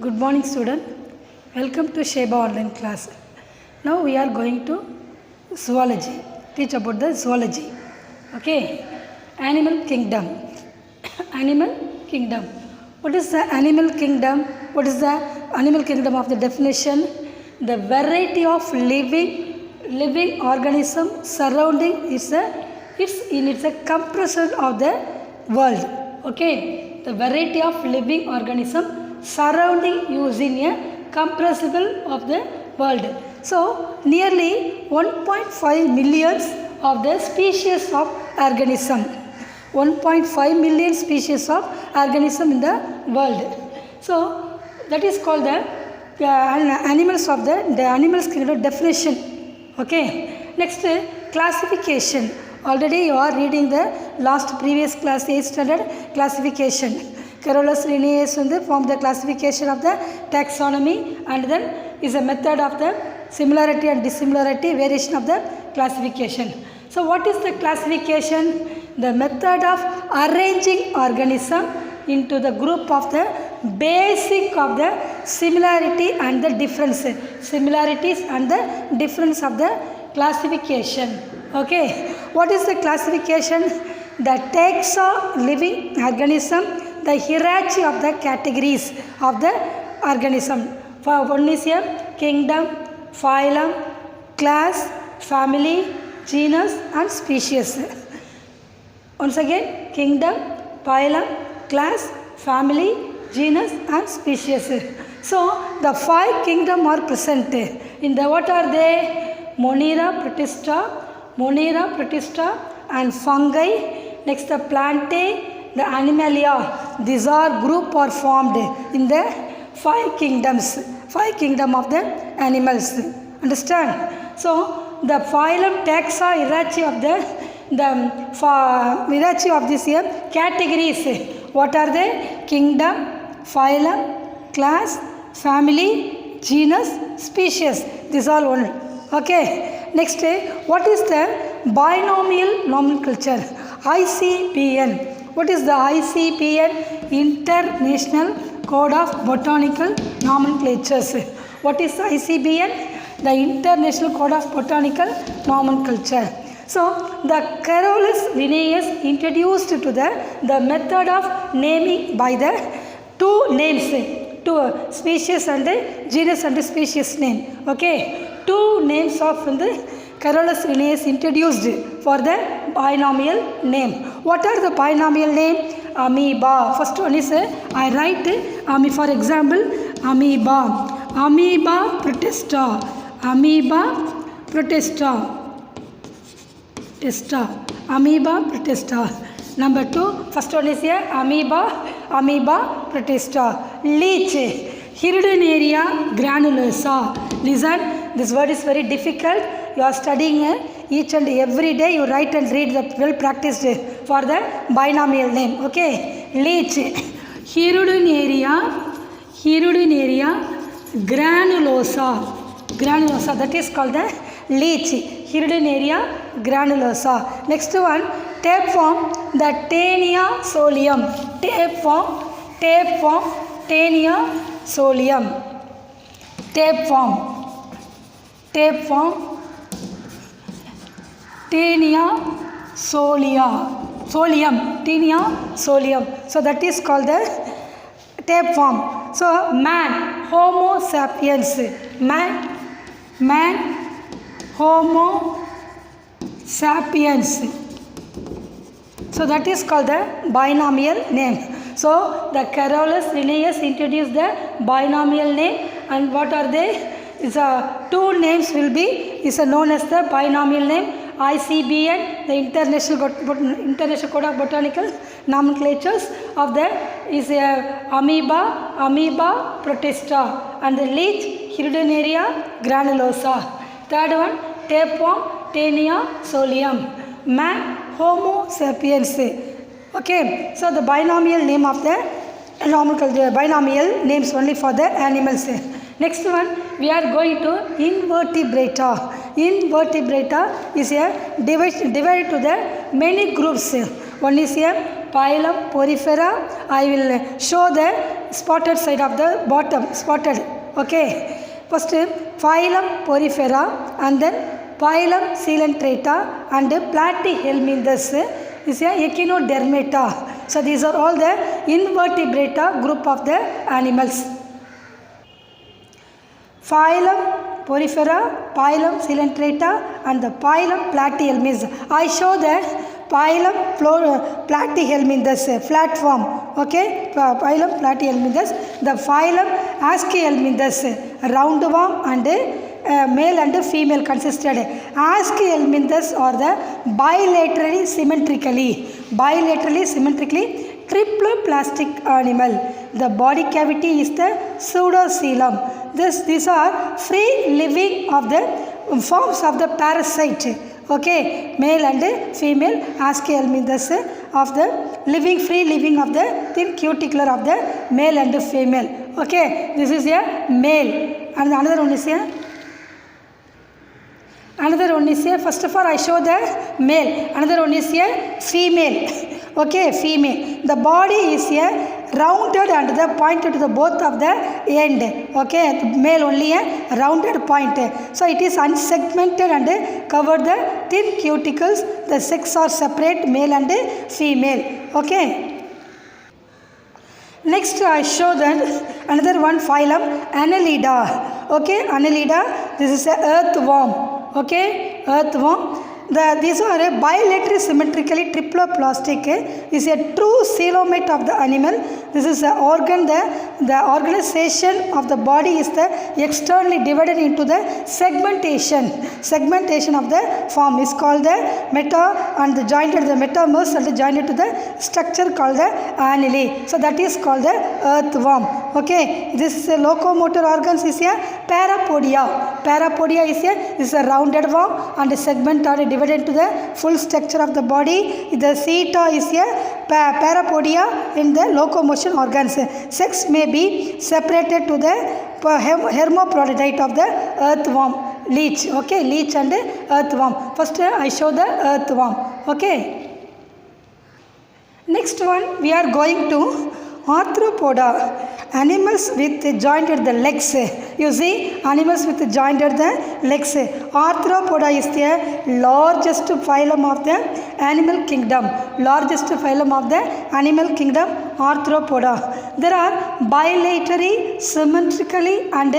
Good morning, student. Welcome to Sheba online class. Now we are going to zoology. Teach about the zoology. Okay. Animal kingdom. Animal kingdom. What is the animal kingdom? What is the animal kingdom of the definition? The variety of living organism surrounding it's a compression of the world. Okay. The variety of living organism surrounding using a compressible of the world. So nearly 1.5 millions of the species of organism. 1.5 million species of organism in the world. So that is called the animals of the animals kingdom definition. Okay. Next classification. Already you are reading the last previous class 8th standard classification. Carolus Linnaeus formed the classification of the taxonomy, and then is a method of the similarity and dissimilarity variation of the classification. So what is the classification? The method of arranging organism into the group of the basic of the similarity and the difference. Similarities and the difference of the classification. Okay. What is the classification? The taxa living organism, the hierarchy of the categories of the organism. For one is a kingdom, phylum, class, family, genus and species. Once again, kingdom, phylum, class, family, genus and species. So the 5 kingdom are present. In the what are they? Monera, protista and fungi. Next the plantae, the animalia. These are group are formed in the 5 kingdoms. 5 kingdom of the animals. Understand? So the phylum, taxa, hierarchy of the hierarchy of this here categories. What are they? Kingdom, phylum, class, family, genus, species. These are all. Okay. Next, what is the binomial nomenclature? ICBN. What is the ICBN? International Code of Botanical Nomenclatures. What is the ICBN? The International Code of Botanical Nomenclature. So, the Carolus Linnaeus introduced to the method of naming by the 2 names, 2 species and genus and species name. Okay. 2 names of the Carolus Linnaeus introduced for the binomial name. What are the binomial name? Amoeba. First one is I write for example amoeba. Amoeba protista. Amoeba protista. Amoeba protista. Number 2, first one is amoeba protista. Leech. Hirudinaria granulosa. Listen, this word is very difficult. You are studying each and every day. You write and read the well practiced for the binomial name. Okay. Leech. Hirudinaria granulosa. Granulosa. That is called the leech. Hirudinaria granulosa. Next one, tapeworm. The Taenia solium. Tapeworm. Taenia solium. Tapeworm. Taenia solium. Taenia solium. So that is called the tapeworm. So man, Homo sapiens. Man, Homo sapiens. So that is called the binomial name. So the Carolus Linnaeus introduced the binomial name, and what are they? Is 2 names will be is known as the binomial name. ICBN, the International Code of Botanical Nomenclatures of the is amoeba protista, and the leech Hirudinaria granulosa. Third one, tapeworm Taenia solium. Man, Homo sapiens. Okay, so the binomial name of the binomial names only for the animals. Next one, we are going to invertebrata. Invertebrata is a divided to the many groups. One is a phylum Porifera. I will show the spotted side of the bottom, spotted. Okay. First phylum Porifera and then phylum Coelenterata and Platyhelminthes is a Echinodermata. So these are all the invertebrata group of the animals. Phylum Porifera, phylum Coelenterata and the phylum Platyhelminthes. I show the phylum Platyhelminthes, flat form. Okay, phylum Platyhelminthes. The phylum Aschelminthes, round form and male and female consisted. Aschelminthes are the bilaterally symmetrically triploplastic animal. The body cavity is the pseudocoelom. These are free living of the forms of the parasite. Okay, male and female Aschelminthes of the free living of the thin cuticle of the male and female. Okay, this is a male and another one is a first of all I show the male, another one is a female. Okay, female. The body is a rounded and the pointed to the both of the end. Okay, the male only a rounded point. So it is unsegmented and cover the thin cuticles. The sex are separate, male and female. Okay. Next I show that another one phylum Annelida. Okay, Annelida. This is a earthworm. Okay, earthworm. These are a bilaterally symmetrically triploplastic is a true coelomate of the animal. This is the organ, the organization of the body is the externally divided into the segmentation of the form is called the meta and the jointed the metamers and the jointed to the structure called the annuli. So that is called the earthworm. Okay, this is a locomotor organs is a parapodia. Parapodia is a rounded worm and the segment are divided into the full structure of the body. The seta is a parapodia in the locomotion organs. Sex may be separated to the hermaphrodite of the earthworm, leech. Okay, leech and earthworm. First I show the earthworm. Okay. Next one we are going to arthropoda, animals with jointed the legs. You see, animals with jointed the legs. Arthropoda is the largest phylum of the animal kingdom. Largest phylum of the animal kingdom, arthropoda. There are bilaterally, symmetrically and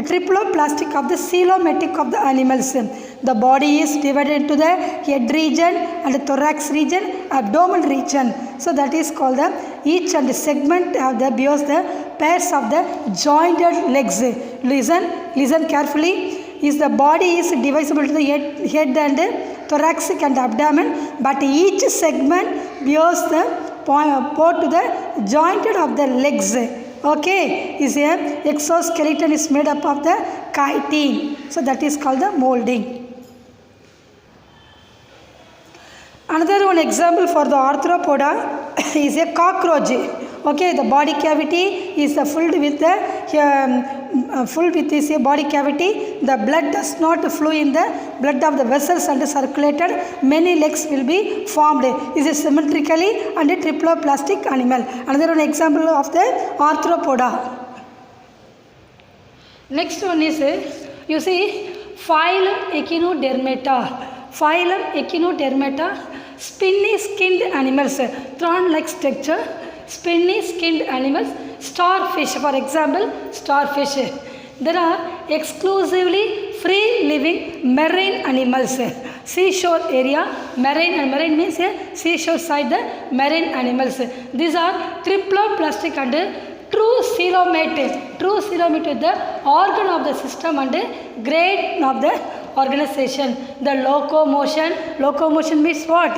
triploplastic of the coelomatic of the animals. The body is divided into the head region and the thorax region, abdominal region. So that is called the each and segment of the bears the pairs of the jointed legs. Listen carefully. Is the body is divisible to the head and thoracic and abdomen, but each segment bears the port to the jointed of the legs. Okay, is a exoskeleton is made up of the chitin. So that is called the molding. Another one example for the arthropoda is a cockroach. Okay, the body cavity is filled with the this body cavity. The blood does not flow in the blood of the vessels and circulated. Many legs will be formed. Is a symmetrically and a triploplastic animal. Another one example of the arthropoda. Next one is you see phylum Echinodermata. Phylum Echinodermata, spiny skinned animals, thorn-like structure, spiny skinned animals, starfish, for example, starfish. There are exclusively free living marine animals. Seashore area, marine means seashore side the marine animals. These are triploplastic and true coelomate. True coelomate is the organ of the system and grade of the organization. The locomotion means what?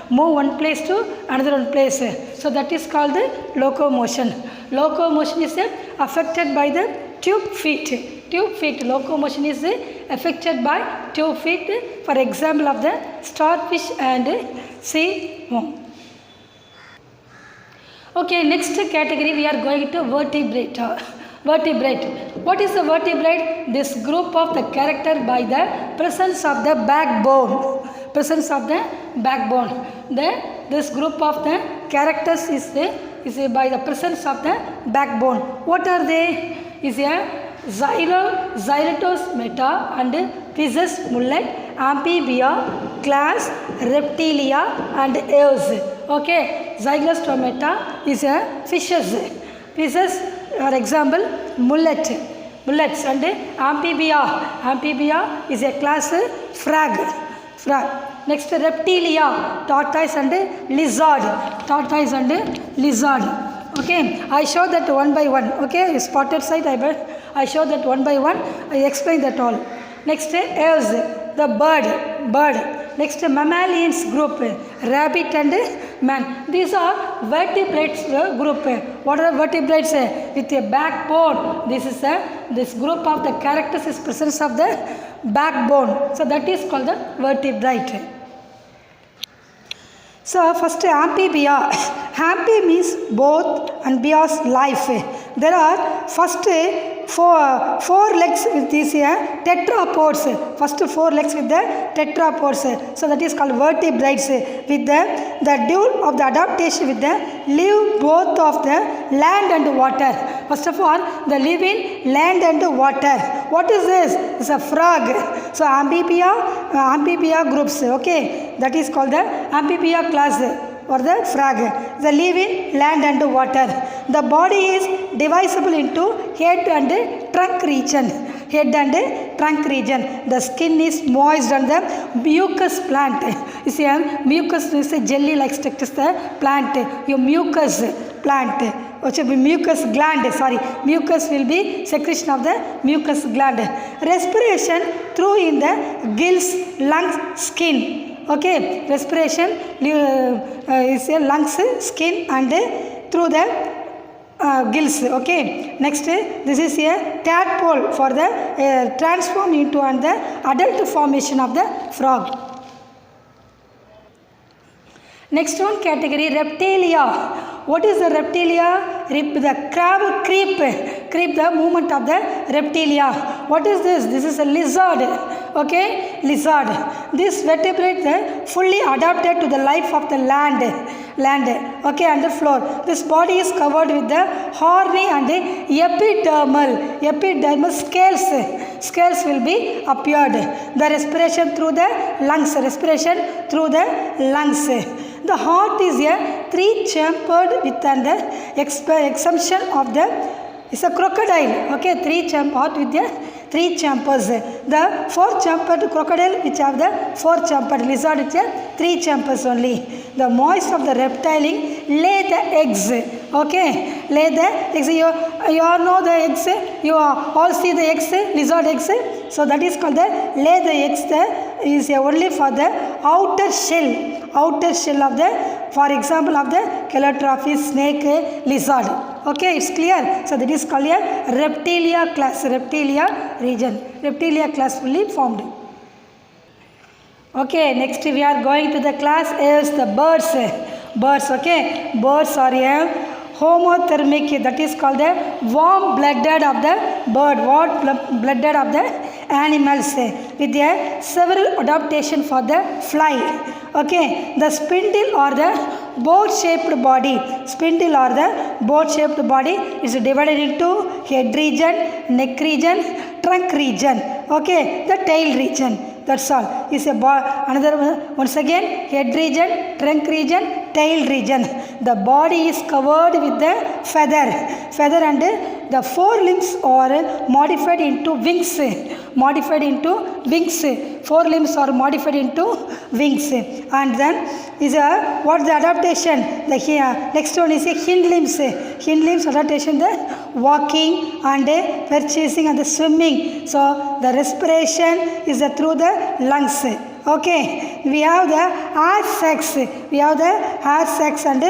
Move one place to another one place. So that is called the locomotion. Locomotion is affected by the tube feet. Locomotion is affected by tube feet. For example of the starfish and sea worm. Okay, next category we are going to vertebrate. What is the vertebrate? This group of the character by the presence of the backbone. presence of the backbone. This group of the characters is by the presence of the backbone. What are they? Is a Xylotosmata and Pisces mullet, Amphibia, class Reptilia and Aves. Okay, Xylostomata is a fishes. Fishes, for example, mullets and Amphibia is a class frog. Next, Reptilia, tortoise and lizard. Okay, I show that one by one. Okay, spotted side I show that one by one. I explain that all. Next, Aves, the bird. Next, mammalians group, rabbit and man. These are vertebrates group. What are vertebrates? With a backbone. This group of the characters is presence of the backbone. So that is called the vertebrate. So first, amphibia. Amphi means both and bios life. There are first four legs with these tetrapods. First 4 legs with the tetrapods. So that is called vertebrates. With the dual of the adaptation with the live both of the land and water. First of all, they live in land and water. What is this? It's a frog. So amphibia groups. Okay, that is called the amphibia class. Or the frog. They live in land and water. The body is divisible into head and trunk region. The skin is moist on the mucus plant. You see, mucus is a jelly-like structure. The plant. Your mucus plant. Mucus gland. Mucus will be secretion of the mucus gland. Respiration through in the gills, lungs, skin. Okay, respiration is a lungs, skin and through the gills. Okay, next this is a tadpole for the transform into and the adult formation of the frog. Next one category, reptilia. What is the reptilia? The crab creep the movement of the reptilia. What is this? This is a lizard. Okay, lizard. This vertebrate fully adapted to the life of the land. Okay, and the floor. This body is covered with the horny and epidermal scales will be appeared. The respiration through the lungs. The heart is a 3-chambered with an exemption of the is a crocodile. Okay, 3-chambered heart with the 3 chambers. The 4-chambered crocodile which have the 4-chambered lizard which have 3 chambers only. The moist of the reptile lay the eggs. Okay, lay the eggs. You all know the eggs. You all see the eggs, lizard eggs. So that is called the lay the eggs. Is only for the outer shell of the, for example, of the calotrophy, snake, lizard. Okay, it's clear. So that is called a reptilia class, reptilia region. Reptilia class fully formed. Okay, next we are going to the class is the birds. Okay, birds are a homothermic, that is called the warm blooded of the bird, blooded of the animals with a several adaptation for the fly. Okay, the spindle or the boat-shaped body. Is divided into head region, neck region, trunk region. Okay, the tail region. That's all. Is another one. Once again, head region, trunk region, tail region. The body is covered with the feather and the 4 limbs are modified into wings. 4 limbs are modified into wings. And then is what the adaptation? The next one is hind limbs. Hind limbs adaptation, the walking and purchasing and the swimming. So the respiration is through the lungs. Okay, we have the air sacs. And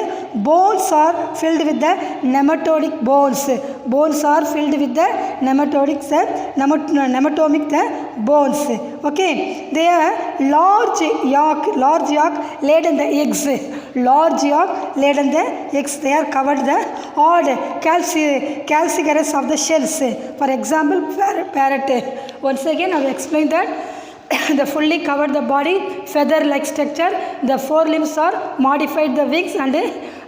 bones are filled with the nematodic bones. Nematomic bones. Okay, they are large yolk laid in the eggs. They are covered the odd calcigerous of the shells. For example, parrot. Once again, I will explain that. the fully covered the body, feather-like structure. The forelimbs are modified the wings and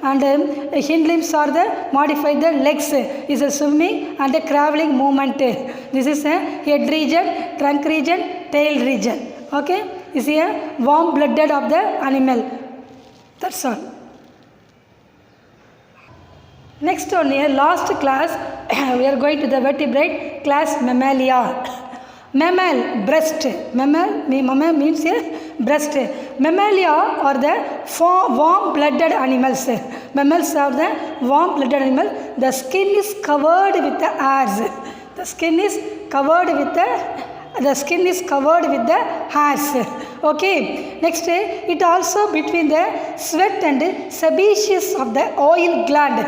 hind limbs are the modified the legs. Is a swimming and a crawling movement. This is a head region, trunk region, tail region. Okay, is a warm blooded of the animal. That's all. Next one here, last class, we are going to the vertebrate class Mammalia. Mammal, breast. Mammal means a breast. Mammalia are the warm-blooded animals. Mammals are the warm-blooded animals. The skin is covered with the hairs. The skin is covered with the hairs. Okay. Next, it also between the sweat and sebaceous of the oil gland.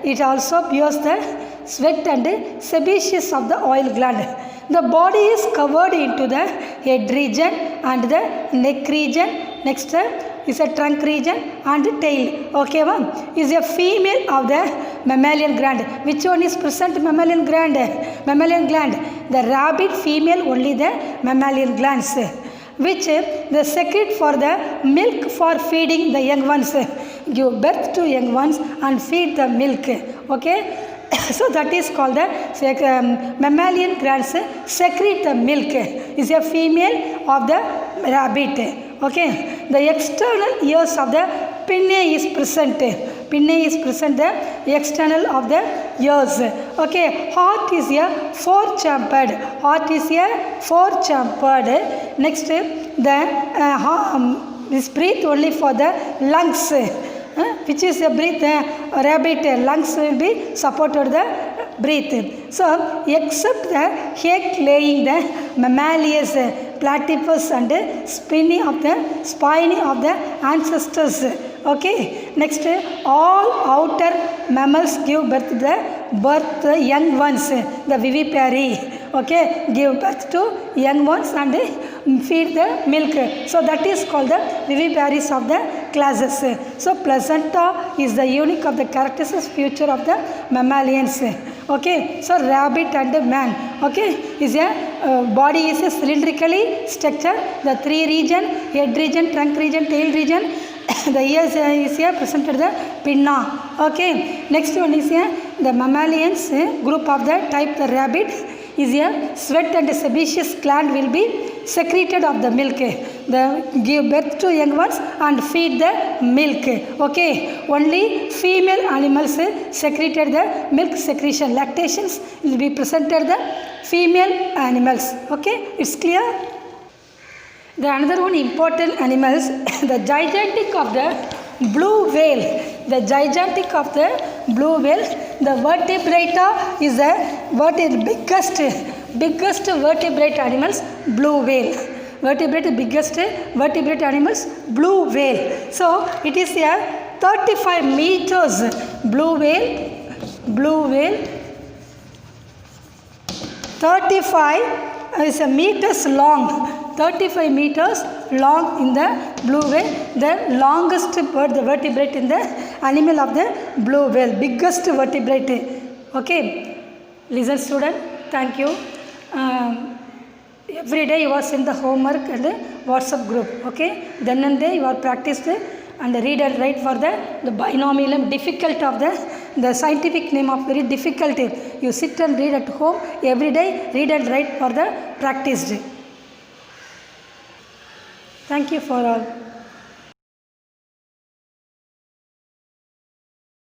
It also bears the sweat and sebaceous of the oil gland. The body is covered into the head region and the neck region. Next is a trunk region and tail. Okay, is a female of the mammalian gland. Which one is present mammalian gland? Mammalian gland. The rabbit female only the mammalian glands, which they secrete for the milk for feeding the young ones. Give birth to young ones and feed the milk. Okay. So that is called the mammalian glands secrete the milk. Is a female of the rabbit. Okay. The external ears of the pinnae is present. Pinnae is present the external of the ears. Okay. Heart is a four-chambered. Heart is a four-chambered. Next, the is breathe only for the lungs. Which is a breath, rabbit lungs will be supported the breath. So except the egg laying the mammalians, platypus and spiny of the ancestors. Okay. Next, all outer mammals give birth the young ones, the vivipary. Okay, give birth to young ones and feed the milk. So that is called the viviparies of the classes. So placenta is the unique of the characteristics feature of the mammalians. Okay, so rabbit and man. Okay, is a body is a cylindrically structure. The three region, head region, trunk region, tail region. The ears is here presented the pinna. Okay, next one is here the mammalians group of the type the rabbit is a sweat and sebaceous gland will be secreted of the milk. The give birth to young ones and feed the milk. Okay, only female animals secreted the milk secretion. Lactations will be presented the female animals. Okay, it's clear. The another one important animals, the gigantic of the blue whale. The gigantic of the blue whale. The vertebrata is the biggest vertebrate animals, blue whale. Biggest vertebrate animals, blue whale. So it is a 35 meters blue whale. 35 is a meters long. 35 meters long in the blue whale. The longest bird, the vertebrate in the animal of the blue whale. Biggest vertebrate. Okay. Listen student. Thank you. Every day you are send the homework and the WhatsApp group. Okay. Then and there you are practiced and read and write for the binomial difficult of the scientific name of very difficult. You sit and read at home every day. Read and write for the practice. Thank you for all.